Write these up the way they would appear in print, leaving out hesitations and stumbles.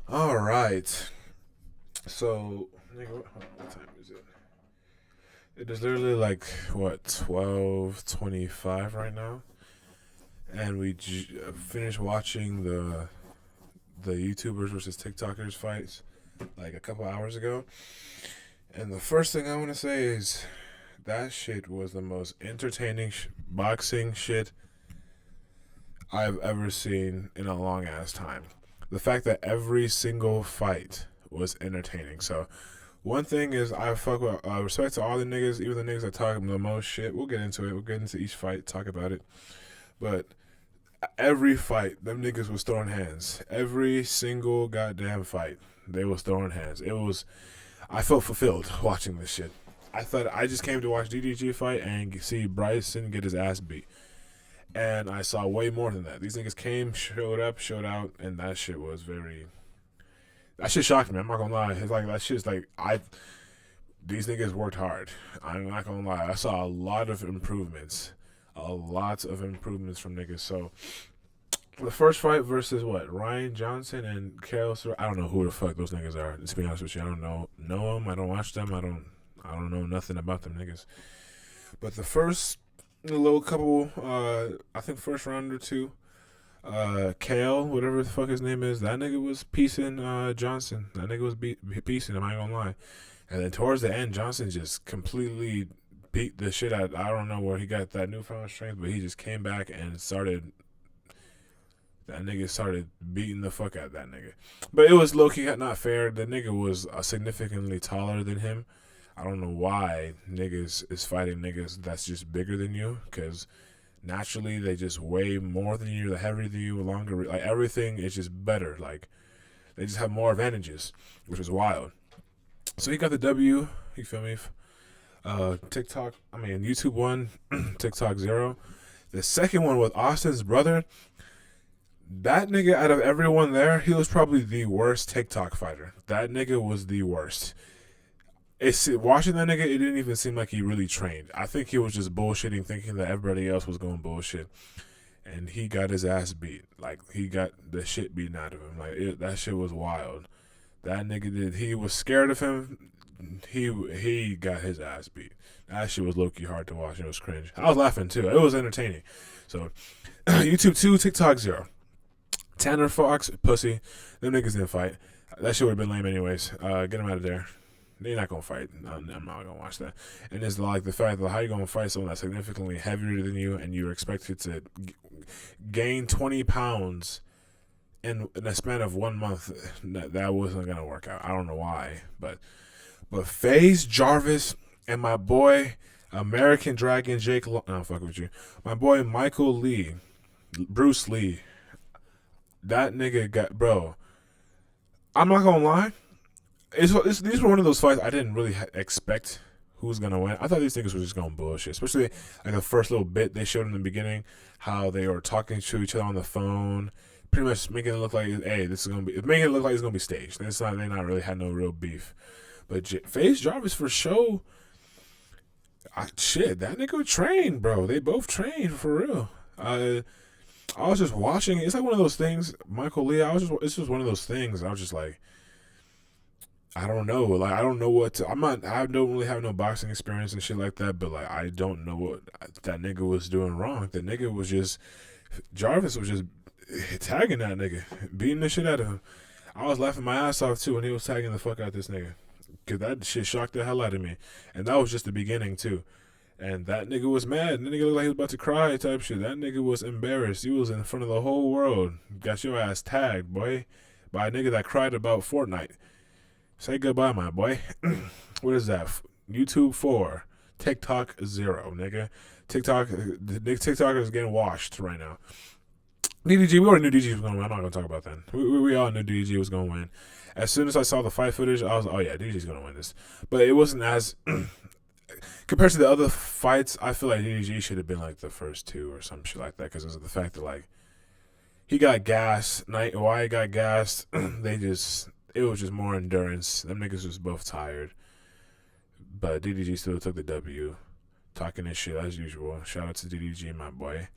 All right. So, nigga, what time is it? It is literally like what 12:25 right now, and we finished watching the YouTubers versus TikTokers fights like a couple hours ago. And the first thing I want to say is that shit was the most entertaining boxing shit I've ever seen in a long ass time. The fact that every single fight was entertaining. So one thing is I fuck with respect to all the niggas, even the niggas that talk the most shit. We'll get into it. We'll get into each fight, talk about it. But every fight, them niggas was throwing hands. Every single goddamn fight, they was throwing hands. It was. I felt fulfilled watching this shit. I thought I just came to watch DDG fight and see Bryson get his ass beat. And I saw way more than that. These niggas came, showed up, showed out, and that shit was very. That shit shocked me. I'm not gonna lie. It's like that shit's like I. These niggas worked hard. I'm not gonna lie. I saw a lot of improvements, from niggas. So the first fight versus what Ryan Johnson and Kale. I don't know who the fuck those niggas are. To be honest with you, I don't know them. I don't watch them. I don't know nothing about them niggas. But the first little couple, I think first round or two, Kale, whatever the fuck his name is, that nigga was piecing Johnson. That nigga was piecing him. I ain't gonna lie. And then towards the end, Johnson just completely beat the shit out. I don't know where he got that newfound strength, but he just came back and started. That nigga started beating the fuck out of that nigga. But it was low key not fair. The nigga was significantly taller than him. I don't know why niggas is fighting niggas that's just bigger than you, because naturally they just weigh more than you, the heavier than you, longer. Like everything is just better. Like they just have more advantages, which is wild. So he got the W. You feel me? YouTube one, TikTok zero. The second one with Austin's brother. That nigga out of everyone there, he was probably the worst TikTok fighter. That nigga was the worst. It's watching that nigga, it didn't even seem like he really trained. I think he was just bullshitting, thinking that everybody else was going bullshit, and he got his ass beat. Like he got the shit beaten out of him. That shit was wild. That nigga did. He was scared of him. He got his ass beat. That shit was low key hard to watch. It was cringe. I was laughing too. It was entertaining. So YouTube 2, TikTok 0. Tanner Fox, pussy. Them niggas didn't fight. That shit would have been lame anyways. Get them out of there. They're not gonna fight. I'm not gonna watch that. And it's like the fact that how you gonna fight someone that's significantly heavier than you, and you're expected to gain 20 pounds in a span of 1 month. That wasn't gonna work out. I don't know why, but FaZe Jarvis and my boy American Dragon Jake. No, fuck with you. My boy Michael Lee, Bruce Lee. That nigga got bro. I'm not gonna lie. These were one of those fights I didn't really expect who's gonna win. I thought these niggas were just going bullshit, especially like the first little bit they showed in the beginning, how they were talking to each other on the phone, pretty much making it look like, hey, this is gonna be making it look like it's gonna be staged. It's not. They not really had no real beef, but FaZe Jarvis for show. Shit, that nigga trained, bro. They both trained for real. I was just watching. It's like one of those things, Michael Lee. It's just one of those things. I was just like, I don't know. Like I don't know what to, I'm not. I don't really have no boxing experience and shit like that. But like I don't know what that nigga was doing wrong. The nigga was just Jarvis was just tagging that nigga, beating the shit out of him. I was laughing my ass off too when he was tagging the fuck out this nigga, cause that shit shocked the hell out of me. And that was just the beginning too. And that nigga was mad. That nigga looked like he was about to cry type shit. That nigga was embarrassed. He was in front of the whole world. Got your ass tagged, boy, by a nigga that cried about Fortnite. Say goodbye, my boy. What is that? YouTube 4. TikTok 0, nigga. The TikTok is getting washed right now. DDG, we already knew DDG was going to win. I'm not going to talk about that. We all knew DDG was going to win. As soon as I saw the fight footage, I was like, oh yeah, DDG's going to win this. But it wasn't as... compared to the other fights, I feel like DDG should have been like the first two or some shit like that, because of the fact that like he got gassed. Why he got gassed? It was just more endurance. Them niggas was both tired, but DDG still took the W. Talking this shit as usual. Shout out to DDG, my boy.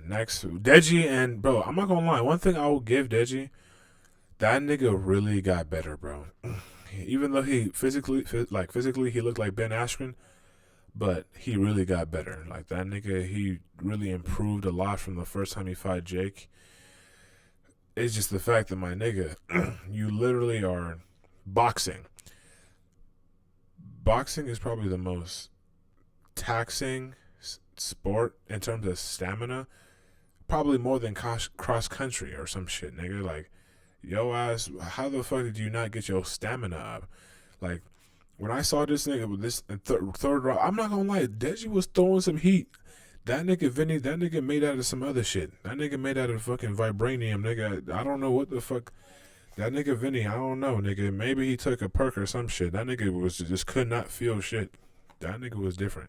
Next, Deji and bro, I'm not gonna lie. One thing I will give Deji, That nigga really got better, bro. Even though he physically he looked like Ben Askren, but he really got better. Like that nigga, he really improved a lot from the first time he fought Jake. It's just the fact that my nigga, you literally are boxing. Boxing is probably the most taxing sport in terms of stamina, probably more than cross country or some shit, nigga. Like, yo ass, how the fuck did you not get your stamina up? Like, when I saw this nigga with this third round, I'm not gonna lie, Deji was throwing some heat. That nigga Vinny, that nigga made out of some other shit. That nigga made out of fucking vibranium, nigga. I don't know what the fuck. That nigga Vinny, I don't know, nigga. Maybe he took a perk or some shit. That nigga was just could not feel shit. That nigga was different.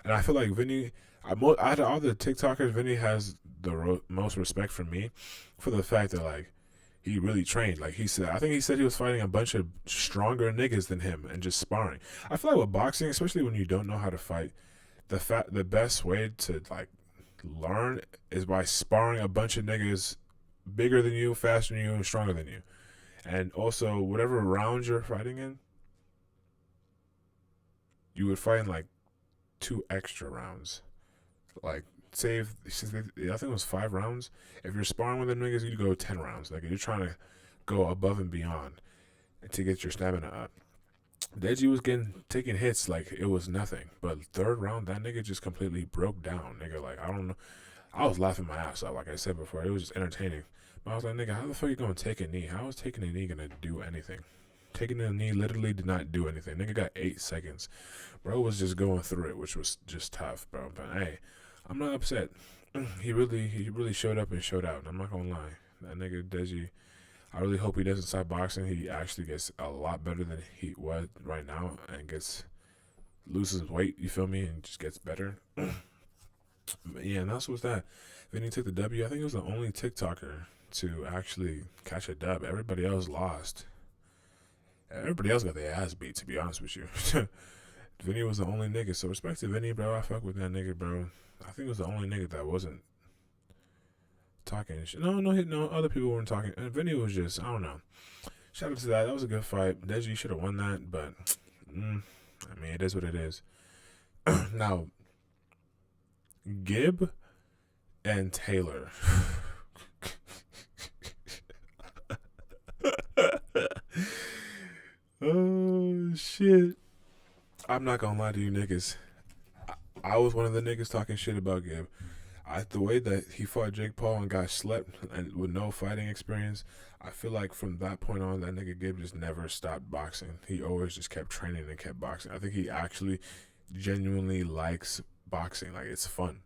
And I feel like Vinny, out of all the TikTokers, Vinny has the most respect for me for the fact that, like, he really trained. Like he said, I think he said he was fighting a bunch of stronger niggas than him and just sparring. I feel like with boxing, especially when you don't know how to fight, the best way to like learn is by sparring a bunch of niggas bigger than you, faster than you, and stronger than you. And also, whatever rounds you're fighting in, you would fight in like 2 extra rounds. Like, say, I think it was 5 rounds. If you're sparring with them niggas, you go 10 rounds. Like, you're trying to go above and beyond to get your stamina up. Deji was taking hits like it was nothing. But third round, that nigga just completely broke down. Nigga, like, I don't know. I was laughing my ass off, like I said before. It was just entertaining. But I was like, nigga, how the fuck you gonna take a knee? How is taking a knee gonna do anything? Taking a knee literally did not do anything. Nigga got 8 seconds. Bro was just going through it, which was just tough, bro. But hey, I'm not upset. He really showed up and showed out. I'm not gonna lie. That nigga Deji, I really hope he doesn't stop boxing. He actually gets a lot better than he was right now and loses weight, you feel me, and just gets better. But yeah, and that's what's that. Vinny took the W. I think he was the only TikToker to actually catch a dub. Everybody else lost. Everybody else got their ass beat, to be honest with you. Vinny was the only nigga. So respect to Vinny, bro. I fuck with that nigga, bro. I think it was the only nigga that wasn't talking shit. No, other people weren't talking. And Vinny was just, I don't know. Shout out to that. That was a good fight. Deji should have won that, but I mean, it is what it is. Now, Gibb and Taylor. Oh, shit. I'm not gonna lie to you niggas. I was one of the niggas talking shit about Gibb. The way that he fought Jake Paul and got slept and with no fighting experience, I feel like from that point on, that nigga Gibb just never stopped boxing. He always just kept training and kept boxing. I think he actually genuinely likes boxing. Like, it's fun.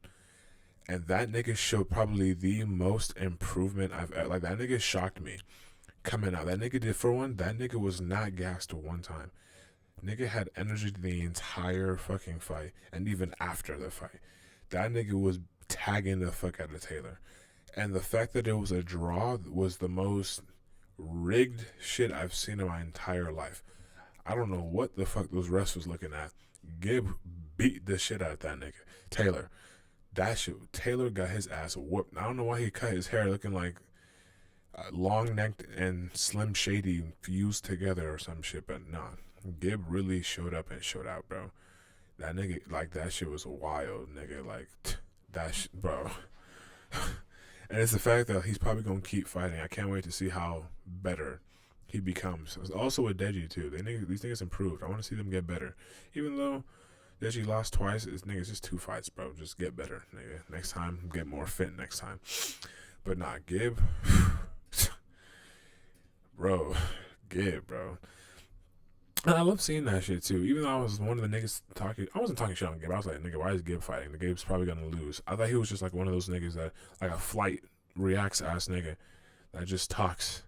And that nigga showed probably the most improvement I've ever. Like, that nigga shocked me coming out. That nigga did, for one, that nigga was not gassed one time. Nigga had energy the entire fucking fight, and even after the fight. That nigga was tagging the fuck out of Taylor. And the fact that it was a draw was the most rigged shit I've seen in my entire life. I don't know what the fuck those refs was looking at. Gibb beat the shit out of that nigga. Taylor. That shit, Taylor got his ass whooped. I don't know why he cut his hair looking like long necked and Slim Shady fused together or some shit, but nah. Gibb really showed up and showed out, bro. That nigga, like, that shit was wild, nigga. Like, bro. And it's the fact that he's probably gonna keep fighting. I can't wait to see how better he becomes. Also with Deji too. These niggas improved. I want to see them get better. Even though Deji lost twice, it's niggas just 2 fights, bro. Just get better, nigga. Next time, get more fit next time. But nah, Gibb, bro, Gibb, bro. And I love seeing that shit too. Even though I was one of the niggas talking, I wasn't talking shit on Gibb. I was like, nigga, why is Gibb fighting? The Gibb's probably gonna lose. I thought he was just like one of those niggas that, like a flight reacts ass nigga that just talks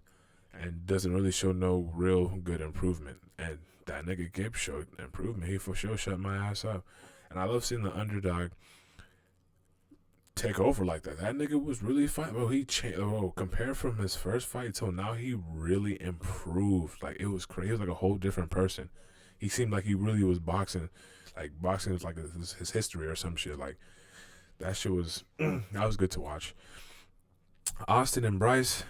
and doesn't really show no real good improvement. And that nigga Gibb showed improvement. He for sure shut my ass up. And I love seeing the underdog take over like that. That nigga was really fighting. Bro, he changed. Bro, compared from his first fight till now, he really improved. Like, it was crazy. He was like a whole different person. He seemed like he really was boxing. Like, boxing was like his history or some shit. Like, that shit was, that was good to watch. Austin and Bryce.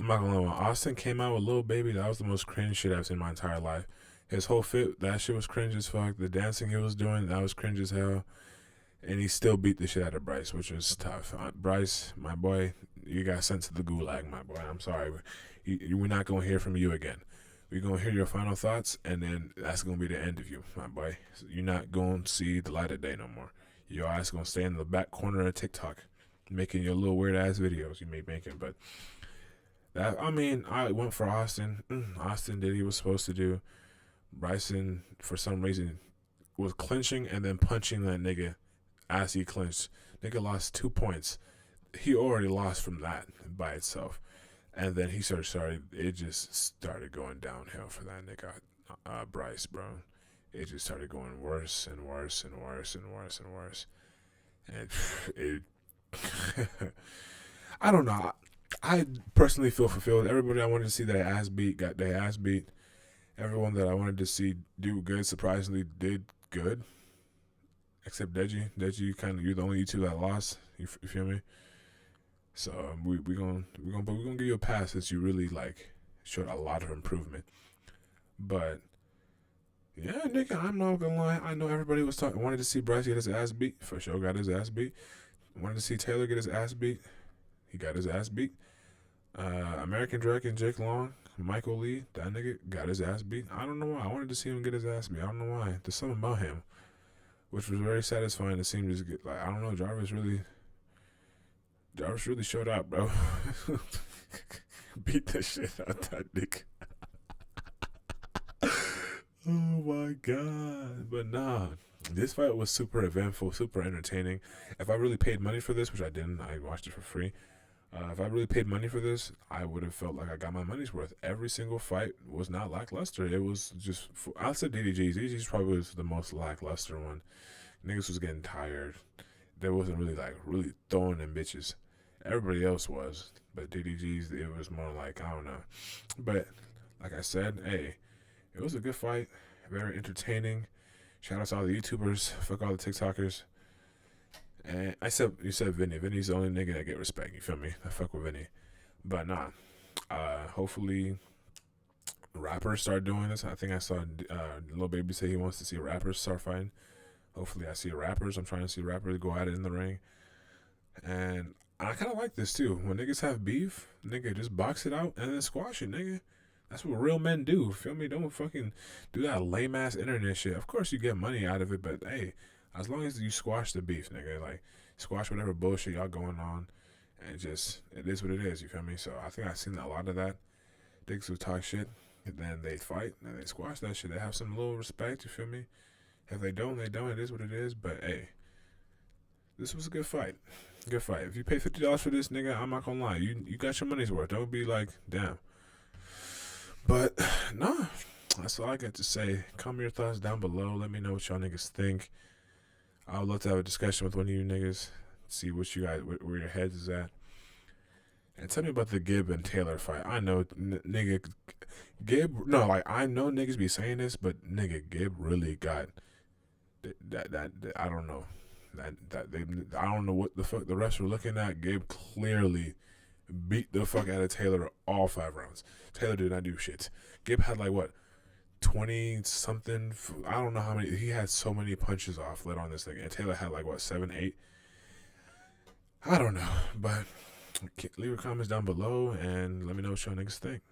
I'm not gonna lie. When Austin came out with Lil Baby, that was the most cringe shit I've seen in my entire life. His whole fit, that shit was cringe as fuck. The dancing he was doing, that was cringe as hell. And he still beat the shit out of Bryce, which was tough. Bryce, my boy, you got sent to the gulag, my boy. I'm sorry. We're not going to hear from you again. We're going to hear your final thoughts, and then that's going to be the end of you, my boy. You're not going to see the light of day no more. Your ass going to stay in the back corner of TikTok making your little weird-ass videos you may be making. But, I went for Austin. Austin did what he was supposed to do. Bryson, for some reason, was clinching and then punching that nigga as he clinched. Nigga lost 2 points. He already lost from that by itself. And then it just started going downhill for that nigga, Bryce, bro. It just started going worse and worse and worse and worse and worse. And it I don't know. I personally feel fulfilled. Everybody I wanted to see their ass beat got their ass beat. Everyone that I wanted to see do good surprisingly did good. Except Deji. Deji, you're the only two that lost. You feel me? So we're gonna give you a pass since you really showed a lot of improvement. But yeah, nigga, I'm not gonna lie. I know everybody wanted to see Bryce get his ass beat. For sure, got his ass beat. Wanted to see Taylor get his ass beat. He got his ass beat. American Dragon, Jake Long, Michael Lee, that nigga got his ass beat. I don't know why. I wanted to see him get his ass beat. I don't know why. There's something about him, which was very satisfying to see him just get I don't know. Jarvis really showed up, bro. Beat the shit out that nigga. Oh my god. But nah, this fight was super eventful, super entertaining. If I really paid money for this, which I didn't, I watched it for free. If I really paid money for this, I would have felt like I got my money's worth. Every single fight was not lackluster. It was just, I said DDG's. DDG's probably was the most lackluster one. Niggas was getting tired. There wasn't really throwing them bitches. Everybody else was, but DDG's, it was more like, I don't know. But like I said, hey, it was a good fight, very entertaining. Shout out to all the YouTubers, fuck all the TikTokers. And you said Vinny. Vinny's the only nigga that get respect. You feel me? I fuck with Vinny. But nah, hopefully rappers start doing this. I think I saw Lil Baby say he wants to see rappers start fighting. Hopefully I see rappers. I'm trying to see rappers go at it in the ring. And I kind of like this too. When niggas have beef, nigga, just box it out and then squash it, nigga. That's what real men do. Feel me? Don't fucking do that lame ass internet shit. Of course you get money out of it, but hey, as long as you squash the beef, nigga, squash whatever bullshit y'all going on, and just it is what it is. You feel me? So I think I've seen a lot of that. Niggas who talk shit, and then they fight, and they squash that shit. They have some little respect. You feel me? If they don't, they don't. It is what it is. But hey, this was a good fight. Good fight. If you pay $50 for this, nigga, I'm not gonna lie. You got your money's worth. Don't be like, damn. But nah, that's all I got to say. Comment your thoughts down below. Let me know what y'all niggas think. I would love to have a discussion with one of you niggas. See what you guys, where your heads is at. And tell me about the Gibb and Taylor fight. I know, nigga, Gibb. No, I know niggas be saying this, but nigga, Gibb really got that. I don't know. I don't know what the fuck the refs were looking at. Gibb clearly beat the fuck out of Taylor all 5 rounds. Taylor did not do shit. Gibb had 20 something. I don't know how many. He had so many punches off let on this thing, and Taylor had 7, 8. I don't know, but leave your comments down below and let me know what y'all niggas think.